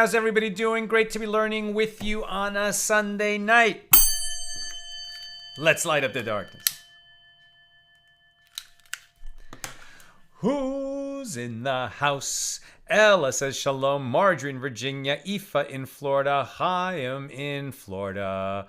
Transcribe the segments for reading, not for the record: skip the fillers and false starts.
how's everybody doing? Great to be learning with you on a Sunday night. Let's light up the darkness. Who's in the house? Ella says shalom. Marjorie in Virginia. Aoife in Florida. Chaim in Florida.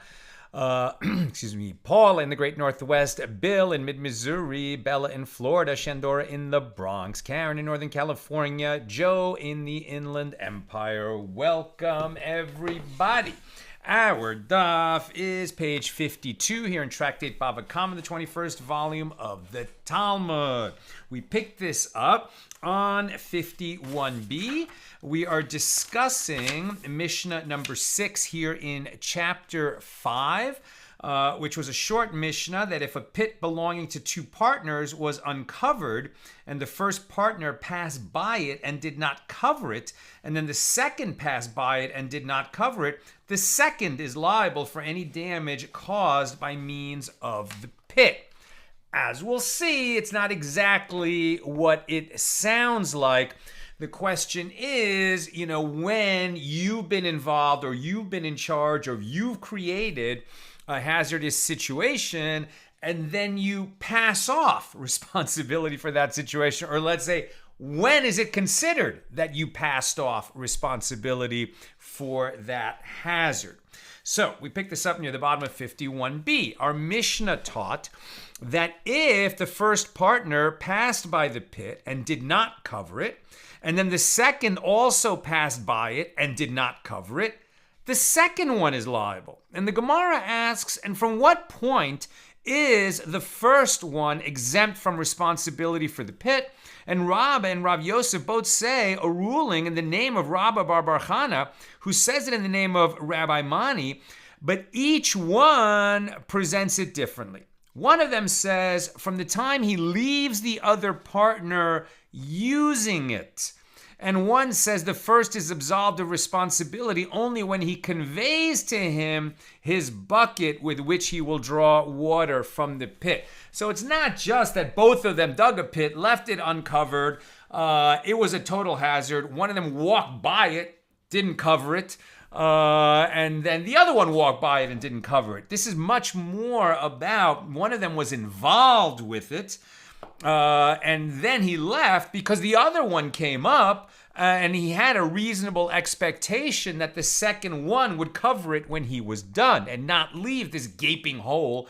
Excuse me. Paul in the Great Northwest. Bill in Mid-Missouri. Bella in Florida. Shandora in the Bronx. Karen in Northern California. Joe in the Inland Empire. Welcome, everybody. Our daf is page 52 here in Tractate Bava, Kamma, the 21st volume of the Talmud. We picked this up on 51b. We are discussing Mishna number 6 here in chapter 5, which was a short Mishnah that if a pit belonging to two partners was uncovered and the first partner passed by it and did not cover it, and then the second passed by it and did not cover it, the second is liable for any damage caused by means of the pit. As we'll see, it's not exactly what it sounds like. The question is, when you've been involved or you've been in charge or you've created a hazardous situation and then you pass off responsibility for that situation, or let's say, when is it considered that you passed off responsibility for that hazard? So we picked this up near the bottom of 51b. Our Mishnah taught that if the first partner passed by the pit and did not cover it, and then the second also passed by it and did not cover it, the second one is liable. And the Gemara asks, and from what point is the first one exempt from responsibility for the pit? And Rabba and Rav Yosef both say a ruling in the name of Rabba bar bar Chana, who says it in the name of Rabbi Mani, but each one presents it differently. One of them says from the time he leaves the other partner using it. And one says the first is absolved of responsibility only when he conveys to him his bucket with which he will draw water from the pit. So it's not just that both of them dug a pit, left it uncovered. It was a total hazard. One of them walked by it, didn't cover it. And then the other one walked by it and didn't cover it. This is much more about one of them was involved with it. And then he left because the other one came up and he had a reasonable expectation that the second one would cover it when he was done and not leave this gaping hole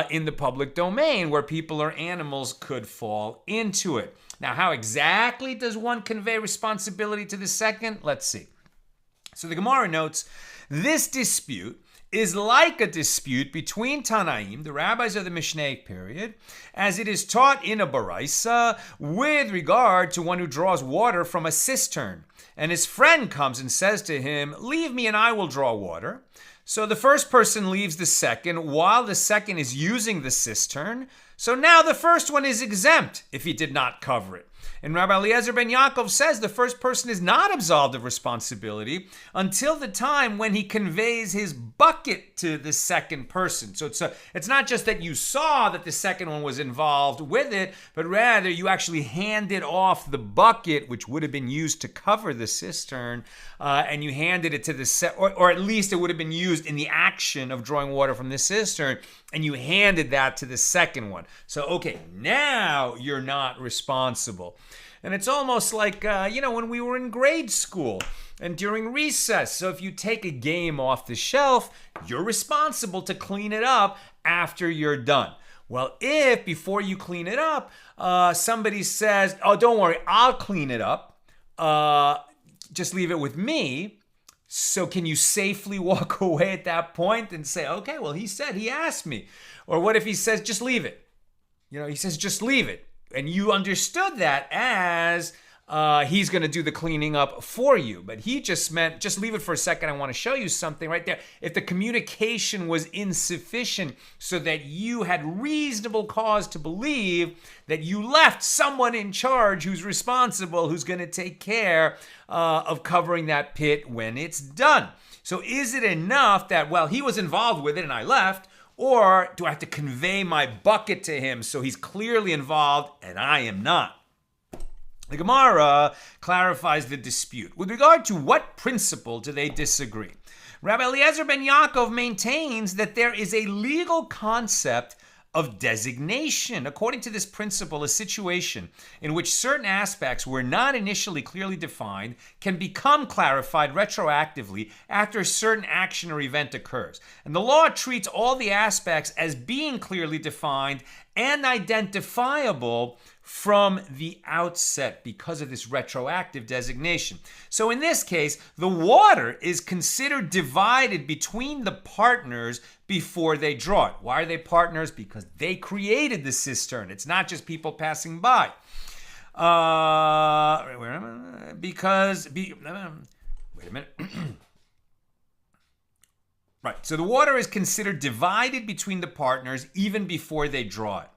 in the public domain where people or animals could fall into it. Now, how exactly does one convey responsibility to the second? Let's see. So the Gemara notes, this dispute is like a dispute between Tanaim, the rabbis of the Mishnaic period, as it is taught in a baraisa with regard to one who draws water from a cistern. And his friend comes and says to him, leave me and I will draw water. So the first person leaves the second while the second is using the cistern. So now the first one is exempt if he did not cover it. And Rabbi Eliezer ben Yaakov says the first person is not absolved of responsibility until the time when he conveys his bucket to the second person. So it's not just that you saw that the second one was involved with it, but rather you actually handed off the bucket, which would have been used to cover the cistern, and you handed it to the or at least it would have been used in the action of drawing water from the cistern, and you handed that to the second one. So, okay, now you're not responsible. And it's almost like, when we were in grade school and during recess. So if you take a game off the shelf, you're responsible to clean it up after you're done. Well, if before you clean it up, somebody says, oh, don't worry, I'll clean it up. Just leave it with me. So can you safely walk away at that point and say, okay, well, he asked me. Or what if he says, just leave it? He says, just leave it. And you understood that as he's going to do the cleaning up for you. But he just meant, just leave it for a second. I want to show you something right there. If the communication was insufficient so that you had reasonable cause to believe that you left someone in charge who's responsible, who's going to take care of covering that pit when it's done. So is it enough that, well, he was involved with it and I left? Or do I have to convey my bucket to him so he's clearly involved and I am not? The Gemara clarifies the dispute. With regard to what principle do they disagree? Rabbi Eliezer ben Yaakov maintains that there is a legal concept of designation. According to this principle, a situation in which certain aspects were not initially clearly defined can become clarified retroactively after a certain action or event occurs. And the law treats all the aspects as being clearly defined and identifiable from the outset because of this retroactive designation. So in this case, the water is considered divided between the partners before they draw it. Why are they partners? Because they created the cistern. It's not just people passing by. Wait a minute. Right, so the water is considered divided between the partners even before they draw it.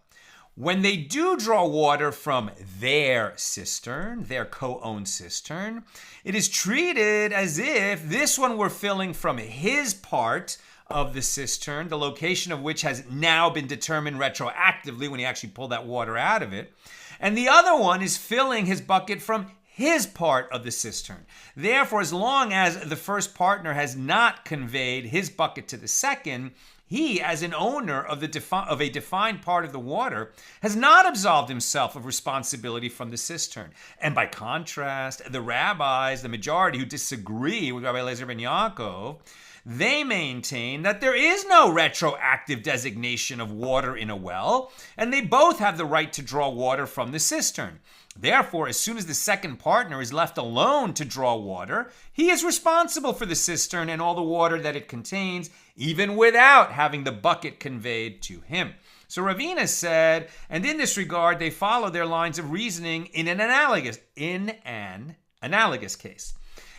When they do draw water from their cistern, their co-owned cistern, it is treated as if this one were filling from his part of the cistern, the location of which has now been determined retroactively when he actually pulled that water out of it. And the other one is filling his bucket from his part of the cistern. Therefore, as long as the first partner has not conveyed his bucket to the second, he, as an owner of a defined part of the water, has not absolved himself of responsibility from the cistern. And by contrast, the rabbis, the majority who disagree with Rabbi Eliezer ben Yaakov, they maintain that there is no retroactive designation of water in a well, and they both have the right to draw water from the cistern. Therefore, as soon as the second partner is left alone to draw water, he is responsible for the cistern and all the water that it contains, even without having the bucket conveyed to him. So Ravina said, and in this regard, they follow their lines of reasoning in an analogous case.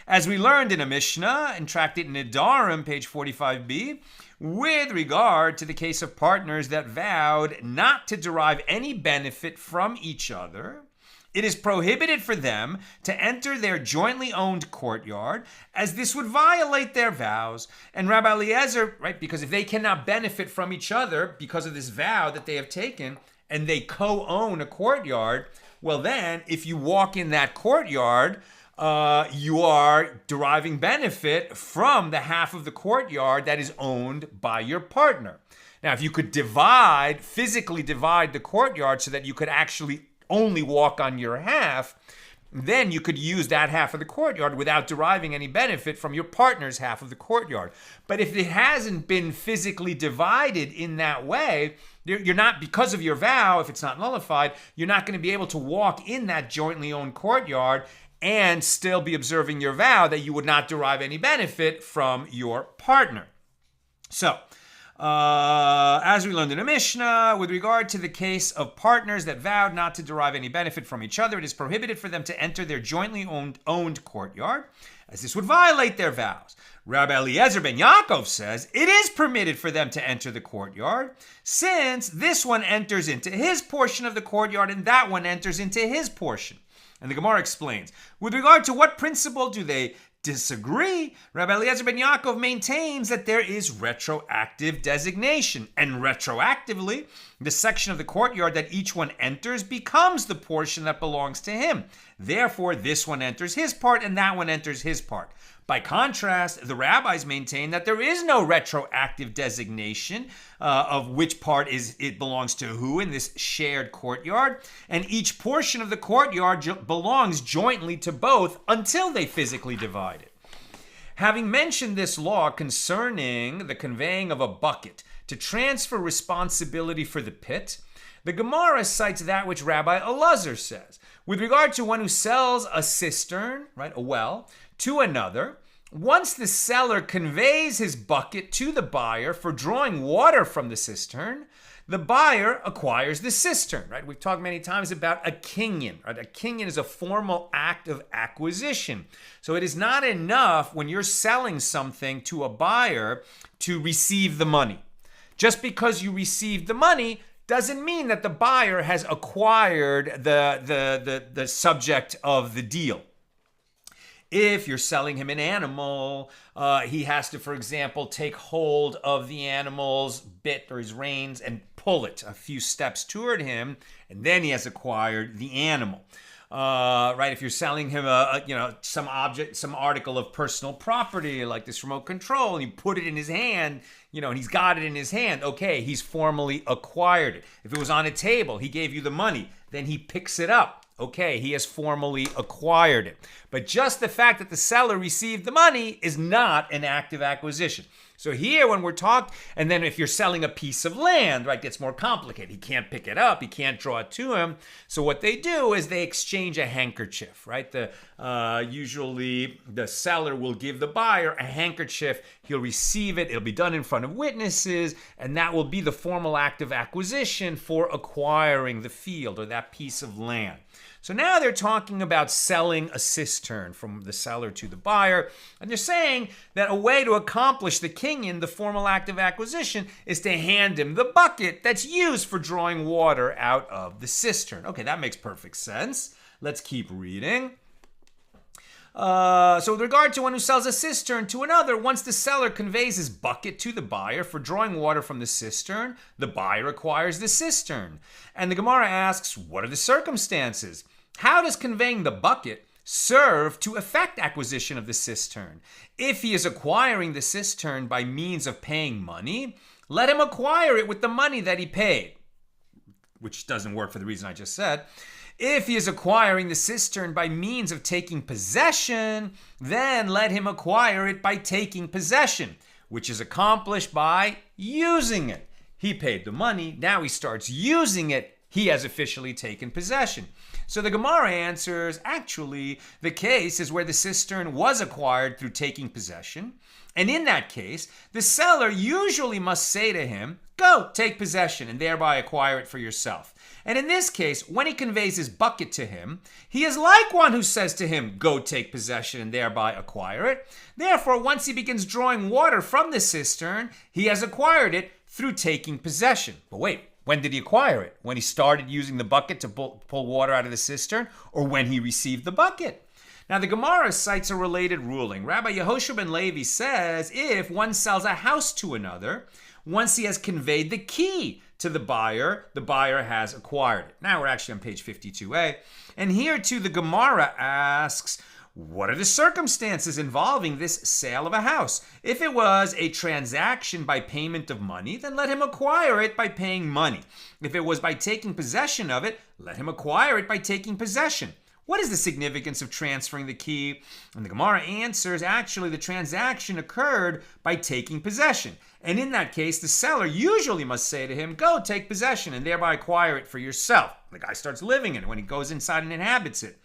As we learned in a Mishna, in Tractate Nedarim, page 45b, with regard to the case of partners that vowed not to derive any benefit from each other, it is prohibited for them to enter their jointly owned courtyard, as this would violate their vows. And Rabbi Eliezer, right, because if they cannot benefit from each other because of this vow that they have taken, and they co-own a courtyard, well then, if you walk in that courtyard, you are deriving benefit from the half of the courtyard that is owned by your partner. Now, if you could physically divide the courtyard so that you could actually only walk on your half, then you could use that half of the courtyard without deriving any benefit from your partner's half of the courtyard. But if it hasn't been physically divided in that way, you're not, because of your vow, if it's not nullified, you're not going to be able to walk in that jointly owned courtyard and still be observing your vow that you would not derive any benefit from your partner. So, as we learned in a Mishnah, with regard to the case of partners that vowed not to derive any benefit from each other, it is prohibited for them to enter their jointly owned courtyard, as this would violate their vows. Rabbi Eliezer ben Yaakov says it is permitted for them to enter the courtyard, since this one enters into his portion of the courtyard and that one enters into his portion. And the Gemara explains, with regard to what principle do they disagree? Rabbi Eliezer ben Yaakov maintains that there is retroactive designation, and retroactively, the section of the courtyard that each one enters becomes the portion that belongs to him. Therefore, this one enters his part and that one enters his part. By contrast, the rabbis maintain that there is no retroactive designation of which part it belongs to who in this shared courtyard, and each portion of the courtyard belongs jointly to both until they physically divide it. Having mentioned this law concerning the conveying of a bucket to transfer responsibility for the pit, the Gemara cites that which Rabbi Elazar says. With regard to one who sells a cistern, right, a well, to another, once the seller conveys his bucket to the buyer for drawing water from the cistern, the buyer acquires the cistern, right? We've talked many times about a kinyan, right? A kinyan is a formal act of acquisition. So it is not enough when you're selling something to a buyer to receive the money. Just because you received the money doesn't mean that the buyer has acquired the subject of the deal. If you're selling him an animal, he has to, for example, take hold of the animal's bit or his reins and pull it a few steps toward him, and then he has acquired the animal. right? If you're selling him some object, some article of personal property like this remote control, and you put it in his hand, and he's got it in his hand, okay, he's formally acquired it. If it was on a table, he gave you the money, then he picks it up. Okay, he has formally acquired it. But just the fact that the seller received the money is not an active acquisition. So here when we're talking, and then if you're selling a piece of land, right, it's more complicated. He can't pick it up. He can't draw it to him. So what they do is they exchange a handkerchief, right? Usually the seller will give the buyer a handkerchief. He'll receive it. It'll be done in front of witnesses, and that will be the formal act of acquisition for acquiring the field or that piece of land. So now they're talking about selling a cistern from the seller to the buyer. And they're saying that a way to accomplish the kinyan, the formal act of acquisition, is to hand him the bucket that's used for drawing water out of the cistern. Okay, that makes perfect sense. Let's keep reading. So with regard to one who sells a cistern to another, once the seller conveys his bucket to the buyer for drawing water from the cistern, the buyer acquires the cistern. And the Gemara asks, what are the circumstances? How does conveying the bucket serve to effect acquisition of the cistern? If he is acquiring the cistern by means of paying money, let him acquire it with the money that he paid, which doesn't work for the reason I just said. If he is acquiring the cistern by means of taking possession, then let him acquire it by taking possession, which is accomplished by using it. He paid the money, now he starts using it, he has officially taken possession. So the Gemara answers, actually, the case is where the cistern was acquired through taking possession, and in that case, the seller usually must say to him, go, take possession, and thereby acquire it for yourself. And in this case, when he conveys his bucket to him, he is like one who says to him, go take possession and thereby acquire it. Therefore, once he begins drawing water from the cistern, he has acquired it through taking possession. But wait, when did he acquire it? When he started using the bucket to pull water out of the cistern, or when he received the bucket? Now, the Gemara cites a related ruling. Rabbi Yehoshua ben Levi says, if one sells a house to another, once he has conveyed the key to the buyer has acquired it. Now we're actually on page 52a. And here too, the Gemara asks, what are the circumstances involving this sale of a house? If it was a transaction by payment of money, then let him acquire it by paying money. If it was by taking possession of it, let him acquire it by taking possession. What is the significance of transferring the key? And the Gemara answers, actually, the transaction occurred by taking possession. And in that case, the seller usually must say to him, go take possession and thereby acquire it for yourself. The guy starts living in it when he goes inside and inhabits it.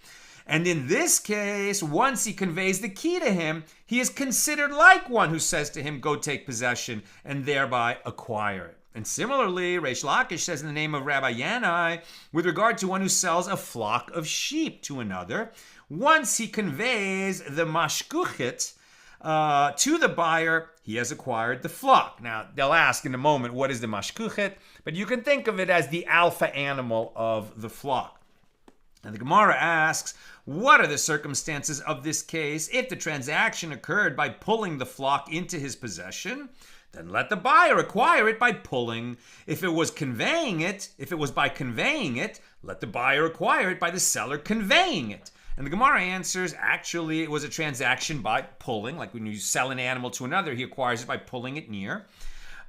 And in this case, once he conveys the key to him, he is considered like one who says to him, go take possession and thereby acquire it. And similarly, Reish Lakish says in the name of Rabbi Yanai, with regard to one who sells a flock of sheep to another, once he conveys the mashkuchet to the buyer, he has acquired the flock. Now, they'll ask in a moment, what is the mashkuchet? But you can think of it as the alpha animal of the flock. And the Gemara asks, what are the circumstances of this case? If the transaction occurred by pulling the flock into his possession, then let the buyer acquire it by pulling. If it was by conveying it, let the buyer acquire it by the seller conveying it. And the Gemara answers, actually, it was a transaction by pulling. Like when you sell an animal to another, he acquires it by pulling it near.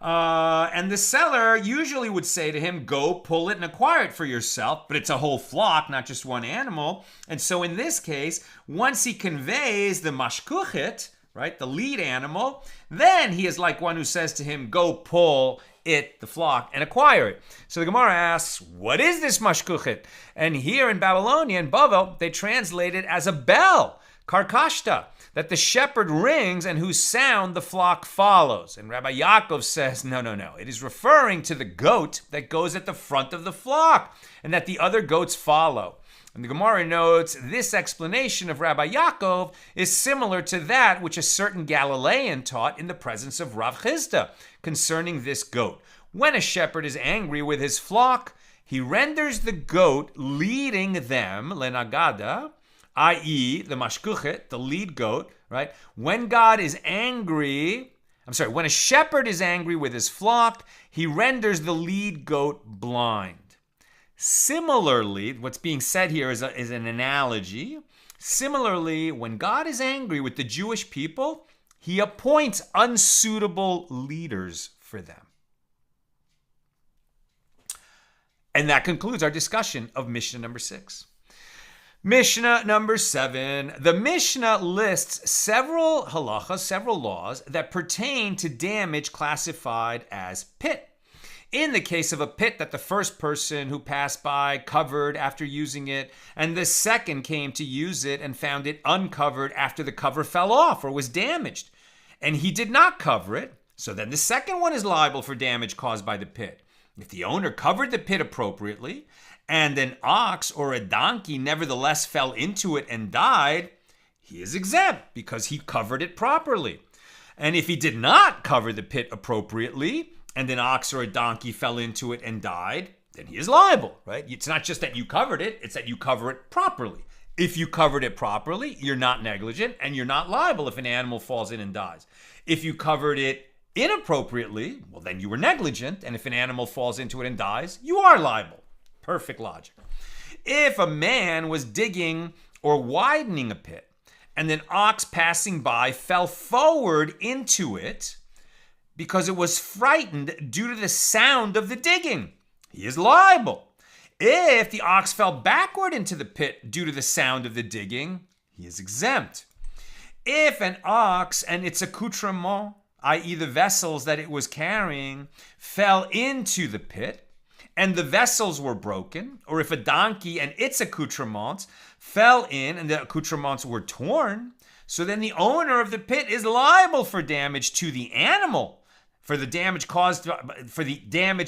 And the seller usually would say to him, go pull it and acquire it for yourself. But it's a whole flock, not just one animal. And so in this case, once he conveys the mashkuchet, right, the lead animal, then he is like one who says to him, go pull it, the flock, and acquire it. So the Gemara asks, what is this mashkuchet? And here in Babylonia, in Bava, they translate it as a bell, karkashta, that the shepherd rings and whose sound the flock follows. And Rabbi Yaakov says, no. It is referring to the goat that goes at the front of the flock and that the other goats follow. And the Gemara notes, this explanation of Rabbi Yaakov is similar to that which a certain Galilean taught in the presence of Rav Chisda concerning this goat. When a shepherd is angry with his flock, he renders the goat leading them, lenagada, i.e. the mashkuchet, the lead goat, right? When a shepherd is angry with his flock, he renders the lead goat blind. Similarly, what's being said here is an analogy. Similarly, when God is angry with the Jewish people, he appoints unsuitable leaders for them. And that concludes our discussion of Mishnah number 6. Mishnah number 7. The Mishnah lists several halachas, several laws that pertain to damage classified as pit. In the case of a pit that the first person who passed by covered after using it, and the second came to use it and found it uncovered after the cover fell off or was damaged, and he did not cover it, so then the second one is liable for damage caused by the pit. If the owner covered the pit appropriately, and an ox or a donkey nevertheless fell into it and died, he is exempt because he covered it properly. And if he did not cover the pit appropriately, and an ox or a donkey fell into it and died, then he is liable, right? It's not just that you covered it, it's that you cover it properly. If you covered it properly, you're not negligent and you're not liable if an animal falls in and dies. If you covered it inappropriately, well, then you were negligent, and if an animal falls into it and dies, you are liable. Perfect logic. If a man was digging or widening a pit, and an ox passing by fell forward into it because it was frightened due to the sound of the digging, he is liable. If the ox fell backward into the pit due to the sound of the digging, he is exempt. If an ox and its accoutrement, i.e. the vessels that it was carrying, fell into the pit and the vessels were broken, or if a donkey and its accoutrements fell in and the accoutrements were torn, so then the owner of the pit is liable for damage to the animal, for the damage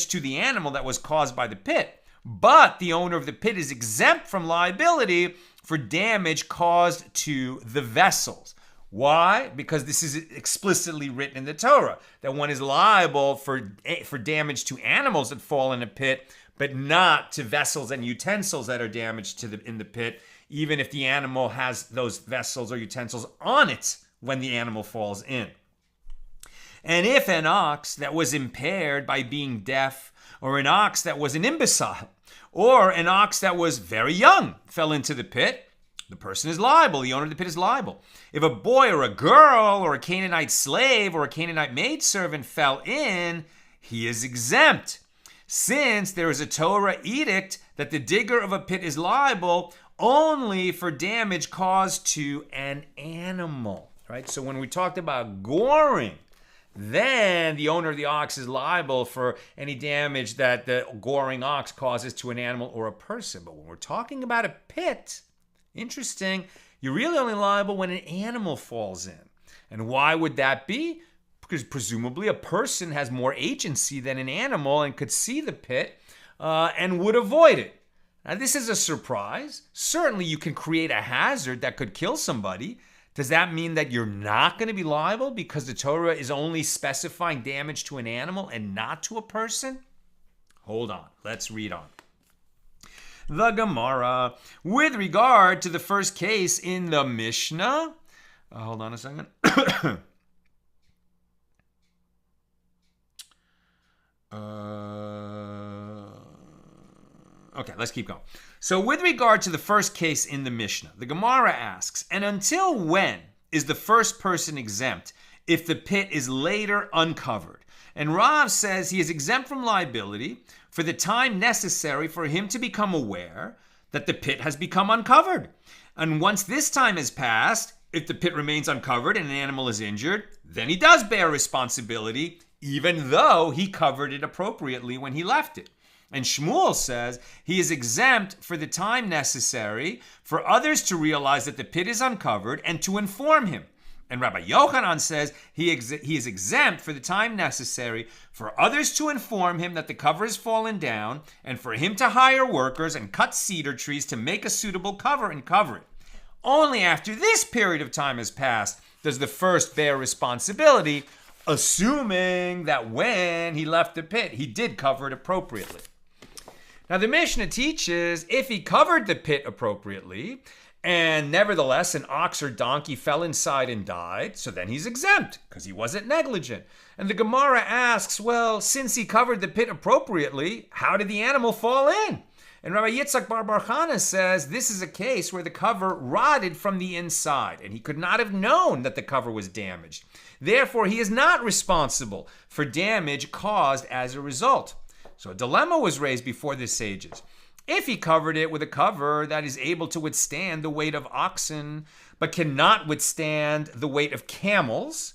to the animal that was caused by the pit. But the owner of the pit is exempt from liability for damage caused to the vessels. Why? Because this is explicitly written in the Torah, that one is liable for damage to animals that fall in a pit, but not to vessels and utensils that are damaged in the pit, even if the animal has those vessels or utensils on it when the animal falls in. And if an ox that was impaired by being deaf, or an ox that was an imbecile, or an ox that was very young fell into the pit, the person is liable. The owner of the pit is liable. If a boy or a girl or a Canaanite slave or a Canaanite maidservant fell in, he is exempt. Since there is a Torah edict that the digger of a pit is liable only for damage caused to an animal, right? So when we talked about goring, then the owner of the ox is liable for any damage that the goring ox causes to an animal or a person. But when we're talking about a pit, interesting, you're really only liable when an animal falls in. And why would that be? Because presumably a person has more agency than an animal and could see the pit and would avoid it. Now, this is a surprise. Certainly you can create a hazard that could kill somebody. Does that mean that you're not going to be liable because the Torah is only specifying damage to an animal and not to a person? Hold on. Let's read on. The Gemara, with regard to the first case in the Mishnah, hold on a second. Okay, let's keep going. So with regard to the first case in the Mishnah, the Gemara asks, and until when is the first person exempt if the pit is later uncovered? And Rav says he is exempt from liability for the time necessary for him to become aware that the pit has become uncovered. And once this time has passed, if the pit remains uncovered and an animal is injured, then he does bear responsibility, even though he covered it appropriately when he left it. And Shmuel says he is exempt for the time necessary for others to realize that the pit is uncovered and to inform him. And Rabbi Yochanan says he is exempt for the time necessary for others to inform him that the cover has fallen down and for him to hire workers and cut cedar trees to make a suitable cover and cover it. Only after this period of time has passed does the first bear responsibility, assuming that when he left the pit, he did cover it appropriately. Now, the Mishnah teaches if he covered the pit appropriately, and nevertheless an ox or donkey fell inside and died, so then he's exempt because he wasn't negligent. And the Gemara asks, well, since he covered the pit appropriately, how did the animal fall in? And Rabbi Yitzchak bar Chana says this is a case where the cover rotted from the inside, and he could not have known that the cover was damaged. Therefore, he is not responsible for damage caused as a result. So a dilemma was raised before the sages. If he covered it with a cover that is able to withstand the weight of oxen, but cannot withstand the weight of camels,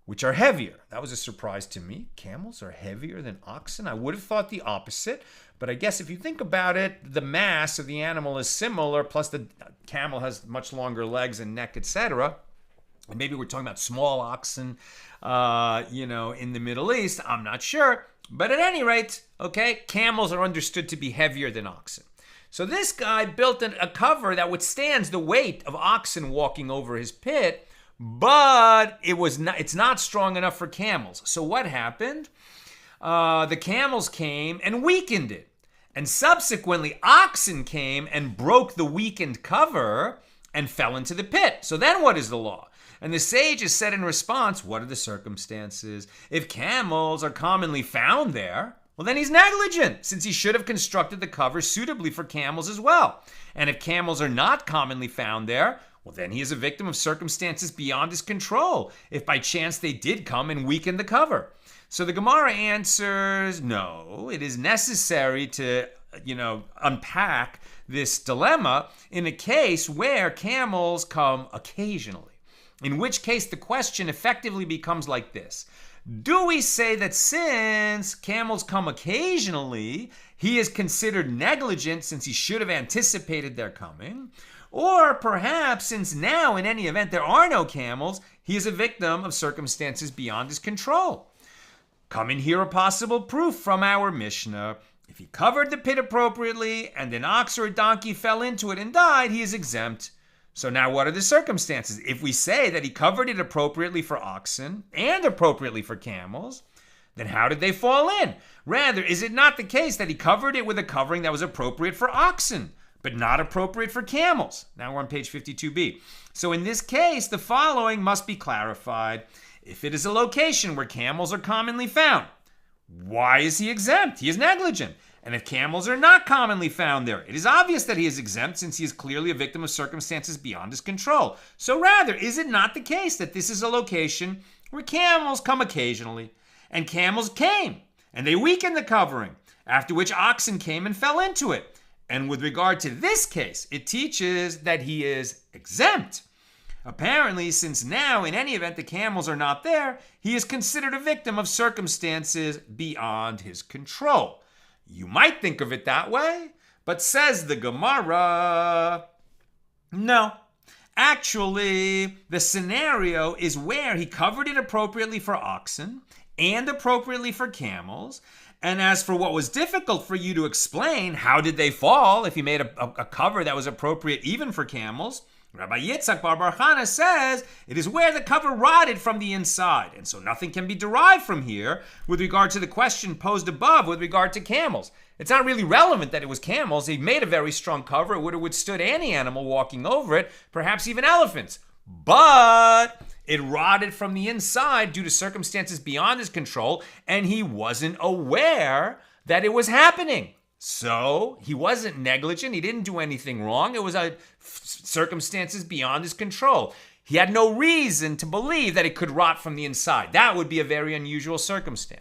which are heavier. That was a surprise to me. Camels are heavier than oxen. I would have thought the opposite. But I guess if you think about it, the mass of the animal is similar, plus the camel has much longer legs and neck, etc. And maybe we're talking about small oxen, in the Middle East. I'm not sure. But at any rate, okay, camels are understood to be heavier than oxen. So this guy built a cover that withstands the weight of oxen walking over his pit, but it's not strong enough for camels. So what happened? The camels came and weakened it. And subsequently, oxen came and broke the weakened cover and fell into the pit. So then what is the law? And the sages said in response, what are the circumstances? If camels are commonly found there, well, then he's negligent, since he should have constructed the cover suitably for camels as well. And if camels are not commonly found there, well, then he is a victim of circumstances beyond his control, if by chance they did come and weaken the cover. So the Gemara answers, no, it is necessary to, unpack this dilemma in a case where camels come occasionally. In which case the question effectively becomes like this. Do we say that since camels come occasionally, he is considered negligent since he should have anticipated their coming? Or perhaps since now in any event there are no camels, he is a victim of circumstances beyond his control? Come and hear a possible proof from our Mishna. If he covered the pit appropriately and an ox or a donkey fell into it and died, he is exempt. So now what are the circumstances? If we say that he covered it appropriately for oxen and appropriately for camels, then how did they fall in? Rather, is it not the case that he covered it with a covering that was appropriate for oxen, but not appropriate for camels? Now we're on page 52b. So in this case, the following must be clarified. If it is a location where camels are commonly found, why is he exempt? He is negligent. And if camels are not commonly found there, it is obvious that he is exempt since he is clearly a victim of circumstances beyond his control. So rather, is it not the case that this is a location where camels come occasionally, and camels came, and they weakened the covering, after which oxen came and fell into it? And with regard to this case, it teaches that he is exempt. Apparently, since now, in any event, the camels are not there, he is considered a victim of circumstances beyond his control. You might think of it that way, but says the Gemara, no. Actually, the scenario is where he covered it appropriately for oxen and appropriately for camels. And as for what was difficult for you to explain, how did they fall if he made a cover that was appropriate even for camels? Rabbi Yitzchak bar Chana says it is where the cover rotted from the inside, and so nothing can be derived from here with regard to the question posed above with regard to camels. It's not really relevant that it was camels. He made a very strong cover. It would have withstood any animal walking over it, perhaps even elephants. But it rotted from the inside due to circumstances beyond his control, and he wasn't aware that it was happening. So he wasn't negligent. He didn't do anything wrong. It was circumstances beyond his control. He had no reason to believe that it could rot from the inside. That would be a very unusual circumstance.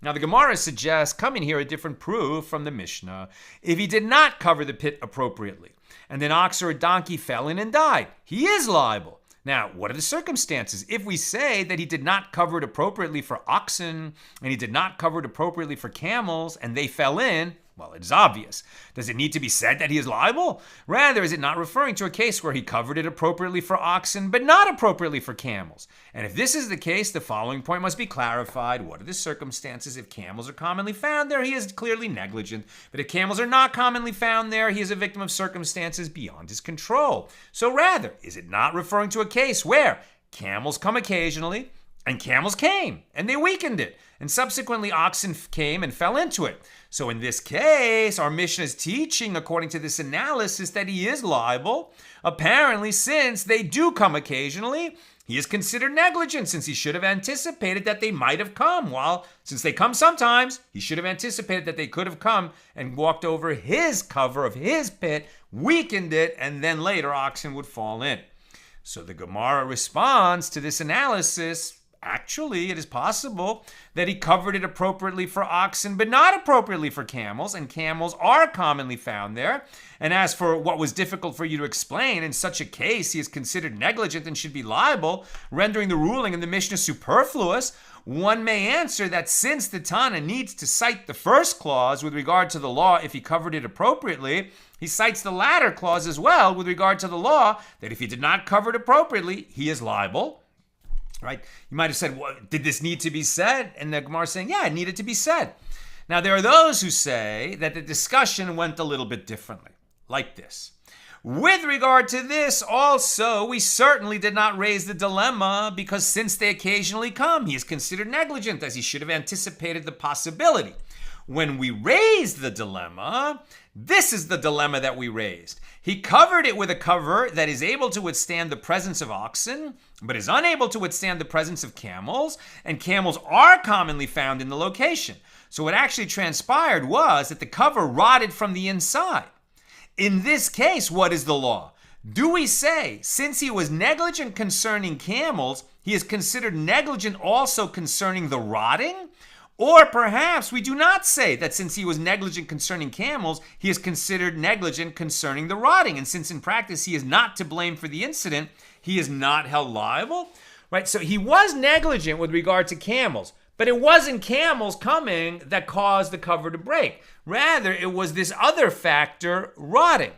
Now the Gemara suggests, come in here a different proof from the Mishnah. If he did not cover the pit appropriately, and an ox or a donkey fell in and died, he is liable. Now, what are the circumstances? If we say that he did not cover it appropriately for oxen, and he did not cover it appropriately for camels, and they fell in, well, it is obvious. Does it need to be said that he is liable? Rather, is it not referring to a case where he covered it appropriately for oxen, but not appropriately for camels? And if this is the case, the following point must be clarified. What are the circumstances? If camels are commonly found there, he is clearly negligent. But if camels are not commonly found there, he is a victim of circumstances beyond his control. So rather, is it not referring to a case where camels come occasionally, and camels came, and they weakened it, and subsequently oxen came and fell into it? So in this case, our Mishnah is teaching, according to this analysis, that he is liable, apparently since they do come occasionally, he is considered negligent since he should have anticipated that they might have come. Well, since they come sometimes, he should have anticipated that they could have come and walked over his cover of his pit, weakened it, and then later oxen would fall in. So the Gemara responds to this analysis. Actually, it is possible that he covered it appropriately for oxen, but not appropriately for camels, and camels are commonly found there. And as for what was difficult for you to explain, in such a case, he is considered negligent and should be liable, rendering the ruling in the Mishnah superfluous. One may answer that since the Tana needs to cite the first clause with regard to the law if he covered it appropriately, he cites the latter clause as well with regard to the law that if he did not cover it appropriately, he is liable. Right? You might have said, well, did this need to be said? And the Gemara is saying, yeah, it needed to be said. Now, there are those who say that the discussion went a little bit differently, like this. With regard to this, also, we certainly did not raise the dilemma because since they occasionally come, he is considered negligent as he should have anticipated the possibility. When we raised the dilemma, this is the dilemma that we raised. He covered it with a cover that is able to withstand the presence of oxen, but is unable to withstand the presence of camels, and camels are commonly found in the location. So what actually transpired was that the cover rotted from the inside. In this case, what is the law? Do we say, since he was negligent concerning camels, he is considered negligent also concerning the rotting? Or perhaps we do not say that since he was negligent concerning camels, he is considered negligent concerning the rotting. And since in practice he is not to blame for the incident, he is not held liable, right? So he was negligent with regard to camels, but it wasn't camels coming that caused the cover to break. Rather, it was this other factor, rotting.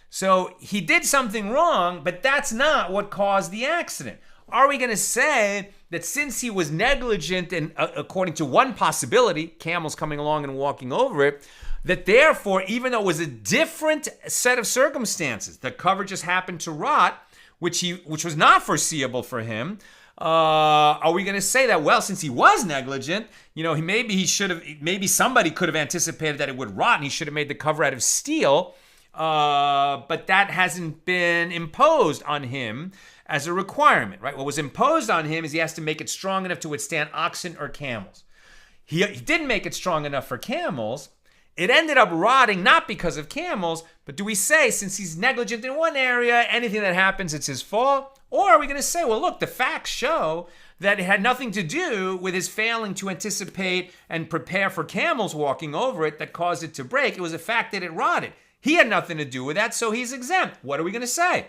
So he did something wrong, but that's not what caused the accident. Are we going to say that since he was negligent and according to one possibility, camels coming along and walking over it, that therefore, even though it was a different set of circumstances, the cover just happened to rot, which was not foreseeable for him, are we going to say that, well, since he was negligent, maybe somebody could have anticipated that it would rot and he should have made the cover out of steel, but that hasn't been imposed on him as a requirement, right? What was imposed on him is he has to make it strong enough to withstand oxen or camels. He didn't make it strong enough for camels. It ended up rotting not because of camels, but do we say since he's negligent in one area, anything that happens, it's his fault? Or are we going to say, well, look, the facts show that it had nothing to do with his failing to anticipate and prepare for camels walking over it that caused it to break. It was the fact that it rotted. He had nothing to do with that, so he's exempt. What are we going to say?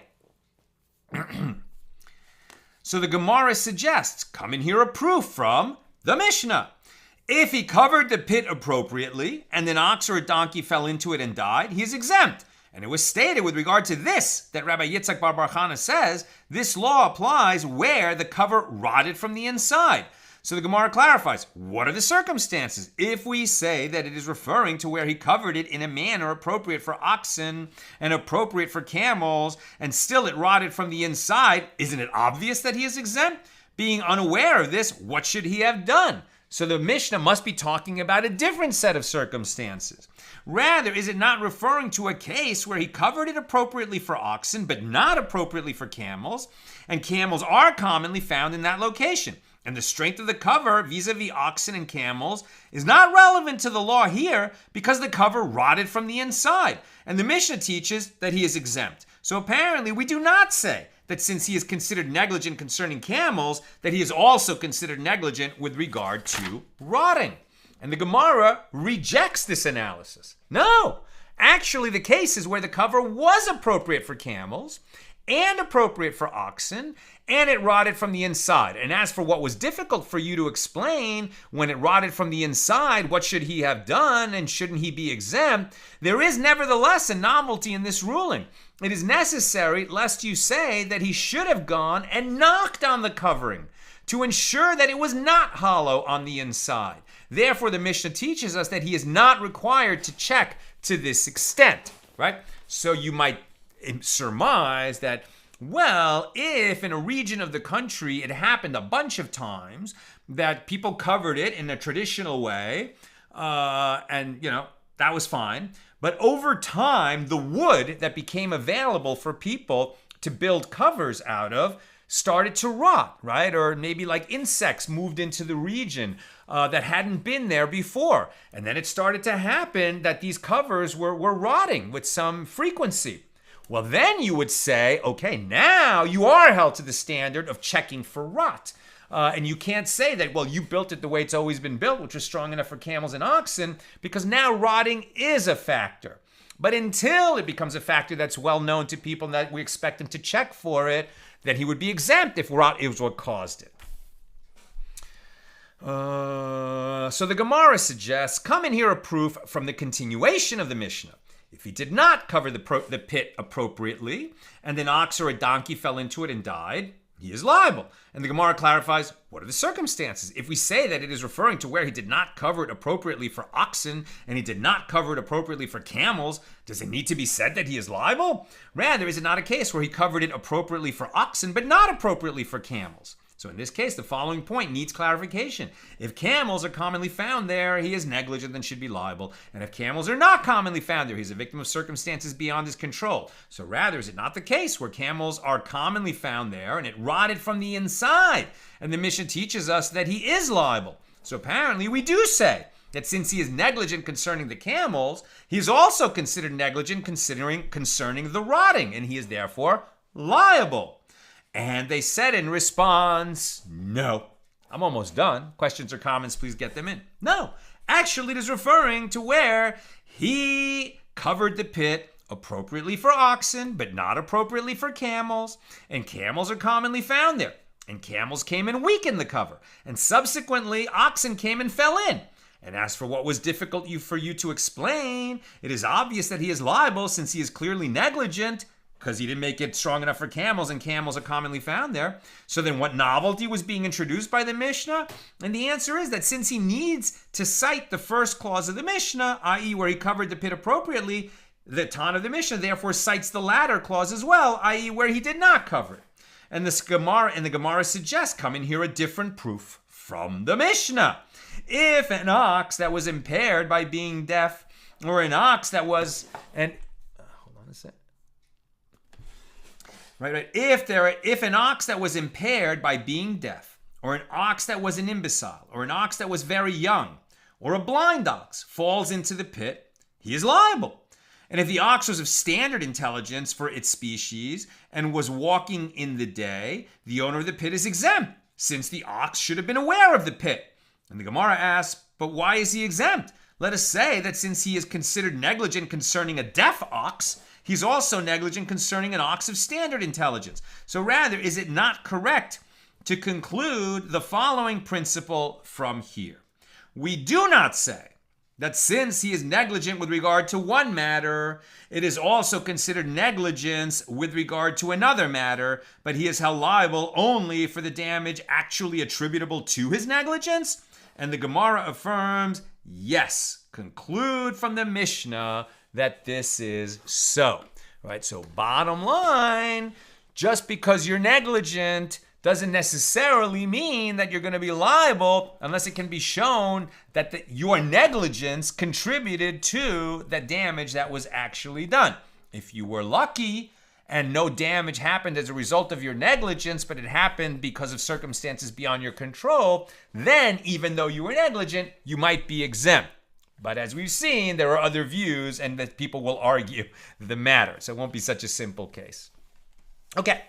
So the Gemara suggests, come and hear a proof from the Mishnah. If he covered the pit appropriately and an ox or a donkey fell into it and died, he is exempt. And it was stated with regard to this that Rabbi Yitzchak Bar Chana says this law applies where the cover rotted from the inside. So the Gemara clarifies, what are the circumstances? If we say that it is referring to where he covered it in a manner appropriate for oxen and appropriate for camels, and still it rotted from the inside, isn't it obvious that he is exempt? Being unaware of this, what should he have done? So the Mishnah must be talking about a different set of circumstances. Rather, is it not referring to a case where he covered it appropriately for oxen, but not appropriately for camels, and camels are commonly found in that location? And the strength of the cover vis-a-vis oxen and camels is not relevant to the law here because the cover rotted from the inside. And the Mishnah teaches that he is exempt. So apparently we do not say that since he is considered negligent concerning camels, that he is also considered negligent with regard to rotting. And the Gemara rejects this analysis. No, actually the case is where the cover was appropriate for camels and appropriate for oxen, and it rotted from the inside. And as for what was difficult for you to explain, when it rotted from the inside, what should he have done and shouldn't he be exempt? There is nevertheless a novelty in this ruling. It is necessary lest you say that he should have gone and knocked on the covering to ensure that it was not hollow on the inside. Therefore, the Mishnah teaches us that he is not required to check to this extent, right? So you might surmise that, well, if in a region of the country it happened a bunch of times that people covered it in a traditional way, and that was fine. But over time, the wood that became available for people to build covers out of started to rot, right? Or maybe like insects moved into the region that hadn't been there before. And then it started to happen that these covers were rotting with some frequency. Well, then you would say, okay, now you are held to the standard of checking for rot. And you can't say that, well, you built it the way it's always been built, which was strong enough for camels and oxen, because now rotting is a factor. But until it becomes a factor that's well known to people and that we expect them to check for it, then he would be exempt if rot is what caused it. So the Gemara suggests, come and hear a proof from the continuation of the Mishnah. If he did not cover the pit appropriately, and an ox or a donkey fell into it and died, he is liable. And the Gemara clarifies, what are the circumstances? If we say that it is referring to where he did not cover it appropriately for oxen and he did not cover it appropriately for camels, does it need to be said that he is liable? Rather, is it not a case where he covered it appropriately for oxen but not appropriately for camels? So in this case, the following point needs clarification. If camels are commonly found there, he is negligent and should be liable. And if camels are not commonly found there, he's a victim of circumstances beyond his control. So rather, is it not the case where camels are commonly found there and it rotted from the inside? And the Mishnah teaches us that he is liable. So apparently we do say that since he is negligent concerning the camels, he is also considered negligent concerning the rotting, and he is therefore liable. And they said in response, no. I'm almost done. Questions or comments, please get them in. No, actually it is referring to where he covered the pit appropriately for oxen, but not appropriately for camels. And camels are commonly found there. And camels came and weakened the cover. And subsequently, oxen came and fell in. And as for what was difficult for you to explain, it is obvious that he is liable since he is clearly negligent, because he didn't make it strong enough for camels, and camels are commonly found there. So then what novelty was being introduced by the Mishnah? And the answer is that since he needs to cite the first clause of the Mishnah, i.e. where he covered the pit appropriately, the Tan of the Mishnah therefore cites the latter clause as well, i.e. where he did not cover it. And the Gemara suggests, come and hear a different proof from the Mishnah. If an ox that was impaired by being deaf, or an ox that was hold on a sec. Right. If an ox that was impaired by being deaf, or an ox that was an imbecile, or an ox that was very young, or a blind ox falls into the pit, he is liable. And if the ox was of standard intelligence for its species and was walking in the day, the owner of the pit is exempt, since the ox should have been aware of the pit. And the Gemara asks, but why is he exempt? Let us say that since he is considered negligent concerning a deaf ox, he's also negligent concerning an ox of standard intelligence. So rather, is it not correct to conclude the following principle from here? We do not say that since he is negligent with regard to one matter, it is also considered negligence with regard to another matter, but he is held liable only for the damage actually attributable to his negligence. And the Gemara affirms, yes, conclude from the Mishnah that this is so, right? So bottom line, just because you're negligent doesn't necessarily mean that you're going to be liable unless it can be shown that your negligence contributed to the damage that was actually done. If you were lucky and no damage happened as a result of your negligence, but it happened because of circumstances beyond your control, then even though you were negligent, you might be exempt. But as we've seen, there are other views and that people will argue the matter. So it won't be such a simple case. Okay,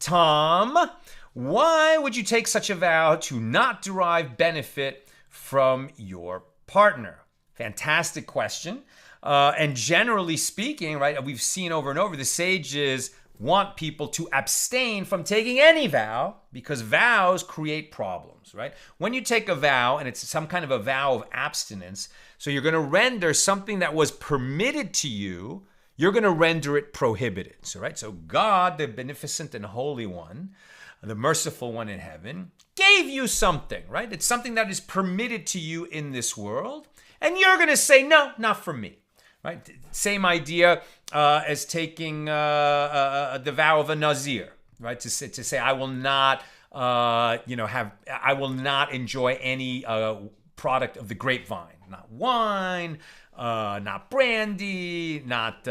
Tom, why would you take such a vow to not derive benefit from your partner? Fantastic question. And generally speaking, right, we've seen over and over, the sages want people to abstain from taking any vow because vows create problems, right? When you take a vow, and it's some kind of a vow of abstinence, so you're going to render something that was permitted to you, you're going to render it prohibited. So, right? So God, the beneficent and holy one, the merciful one in heaven, gave you something, right? It's something that is permitted to you in this world, and you're going to say, no, not for me. Right? Same idea as taking the vow of a Nazir, right? To say I will not, I will not enjoy any product of the grapevine, not wine, not brandy, not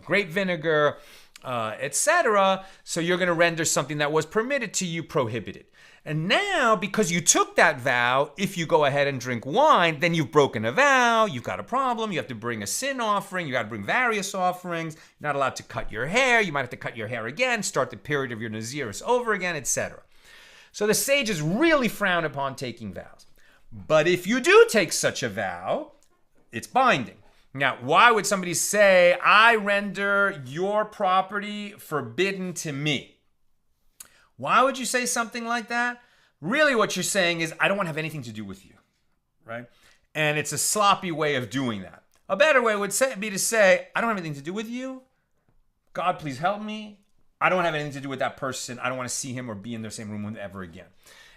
grape vinegar, etc. So you're going to render something that was permitted to you prohibited. And now, because you took that vow, if you go ahead and drink wine, then you've broken a vow, you've got a problem, you have to bring a sin offering, you got to bring various offerings, you're not allowed to cut your hair, you might have to cut your hair again, start the period of your Naziris over again, etc. So the sages really frown upon taking vows. But if you do take such a vow, it's binding. Now, why would somebody say, I render your property forbidden to me? Why would you say something like that? Really what you're saying is, I don't want to have anything to do with you, right? And it's a sloppy way of doing that. A better way would be to say, I don't have anything to do with you. God, please help me. I don't have anything to do with that person. I don't want to see him or be in the same room with ever again.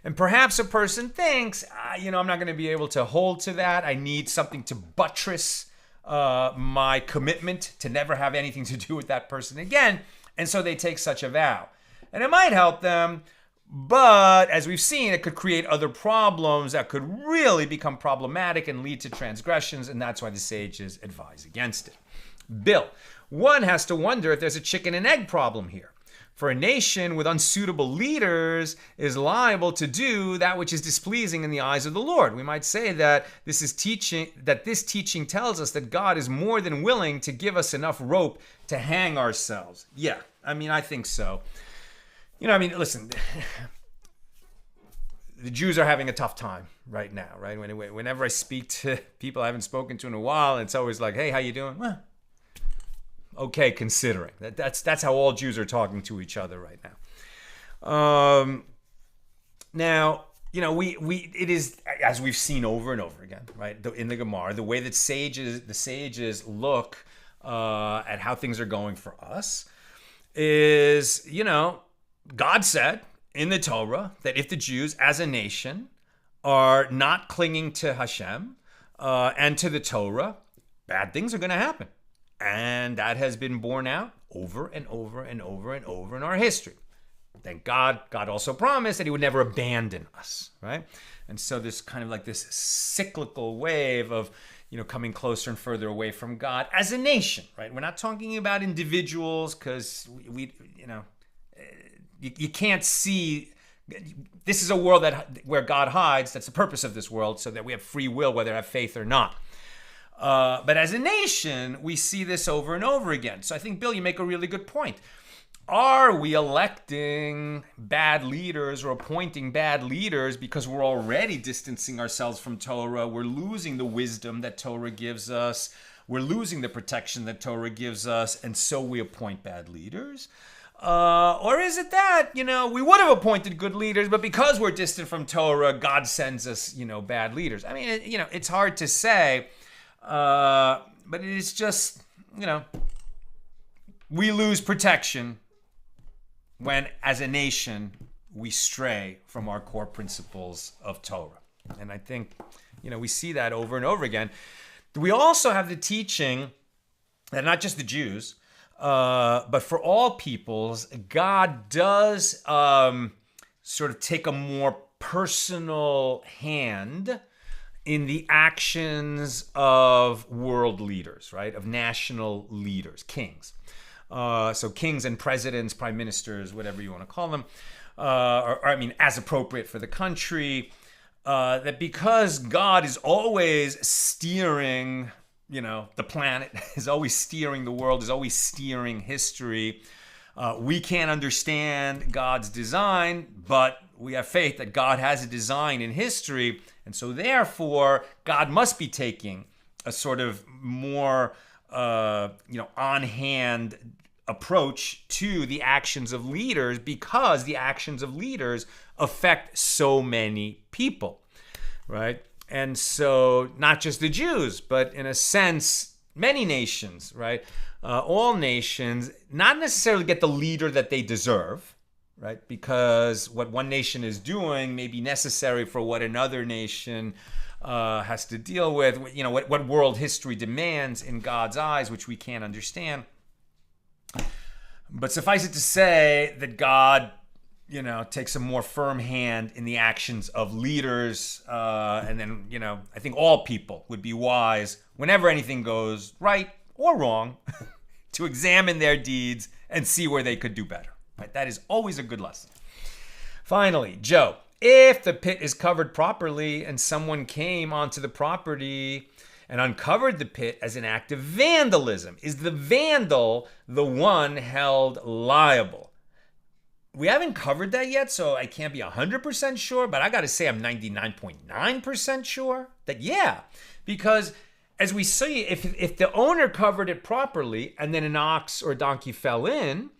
And perhaps a person thinks, I'm not going to be able to hold to that. I need something to buttress my commitment to never have anything to do with that person again. And so they take such a vow. And it might help them, but as we've seen, it could create other problems that could really become problematic and lead to transgressions, and that's why the sages advise against it. Bill, one has to wonder if there's a chicken and egg problem here. For a nation with unsuitable leaders is liable to do that which is displeasing in the eyes of the Lord. We might say that this teaching tells us that God is more than willing to give us enough rope to hang ourselves. Yeah, I think so. Listen, the Jews are having a tough time right now, right? Whenever I speak to people I haven't spoken to in a while, it's always like, hey, how you doing? Well, okay, considering. That's how all Jews are talking to each other right now. Now, it is, as we've seen over and over again, right? In the Gemara, the way that the sages look at how things are going for us is, God said in the Torah that if the Jews as a nation are not clinging to Hashem and to the Torah, bad things are going to happen. And that has been borne out over and over and over and over in our history. Thank God. God also promised that he would never abandon us, right? And so there's kind of like this cyclical wave of, coming closer and further away from God as a nation, right? We're not talking about individuals because you can't see. This is a world where God hides. That's the purpose of this world, so that we have free will, whether I have faith or not. But as a nation, we see this over and over again. So I think, Bill, you make a really good point. Are we electing bad leaders or appointing bad leaders because we're already distancing ourselves from Torah? We're losing the wisdom that Torah gives us. We're losing the protection that Torah gives us, and so we appoint bad leaders? Or is it that, we would have appointed good leaders, but because we're distant from Torah, God sends us, bad leaders? It's hard to say. But it is just, we lose protection when, as a nation, we stray from our core principles of Torah. And I think, we see that over and over again. We also have the teaching that not just the Jews, but for all peoples, God does sort of take a more personal hand in the actions of world leaders, right? Of national leaders, kings. So kings and presidents, prime ministers, whatever you want to call them, as appropriate for the country, that because God is always steering, the planet, is always steering the world, is always steering history, we can't understand God's design, but we have faith that God has a design in history. And so therefore, God must be taking a sort of more, on-hand approach to the actions of leaders, because the actions of leaders affect so many people, right? And so not just the Jews, but in a sense, many nations, right? All nations not necessarily get the leader that they deserve, right? Because what one nation is doing may be necessary for what another nation has to deal with, what world history demands in God's eyes, which we can't understand. But suffice it to say that God, takes a more firm hand in the actions of leaders. And then, I think all people would be wise whenever anything goes right or wrong to examine their deeds and see where they could do better. Right? That is always a good lesson. Finally, Joe, if the pit is covered properly and someone came onto the property and uncovered the pit as an act of vandalism, is the vandal the one held liable? We haven't covered that yet, so I can't be 100% sure, but I got to say I'm 99.9% sure that yeah, because as we see, if the owner covered it properly and then an ox or a donkey fell in,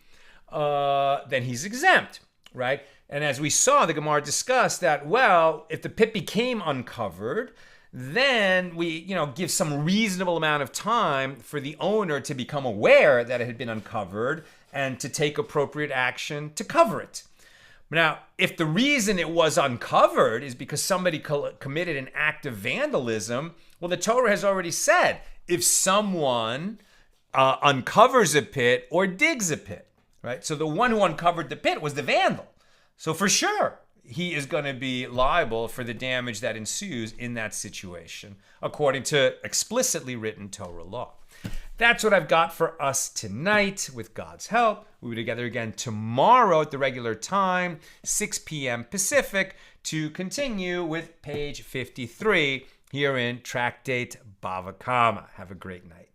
then he's exempt, right? And as we saw, the Gemara discussed that, well, if the pit became uncovered, then we, give some reasonable amount of time for the owner to become aware that it had been uncovered and to take appropriate action to cover it. Now, if the reason it was uncovered is because somebody committed an act of vandalism, well, the Torah has already said, if someone uncovers a pit or digs a pit, right? So the one who uncovered the pit was the vandal. So for sure, he is going to be liable for the damage that ensues in that situation, according to explicitly written Torah law. That's what I've got for us tonight. With God's help, we'll be together again tomorrow at the regular time, 6 p.m. Pacific, to continue with page 53 here in Tractate Bava Kamma. Have a great night.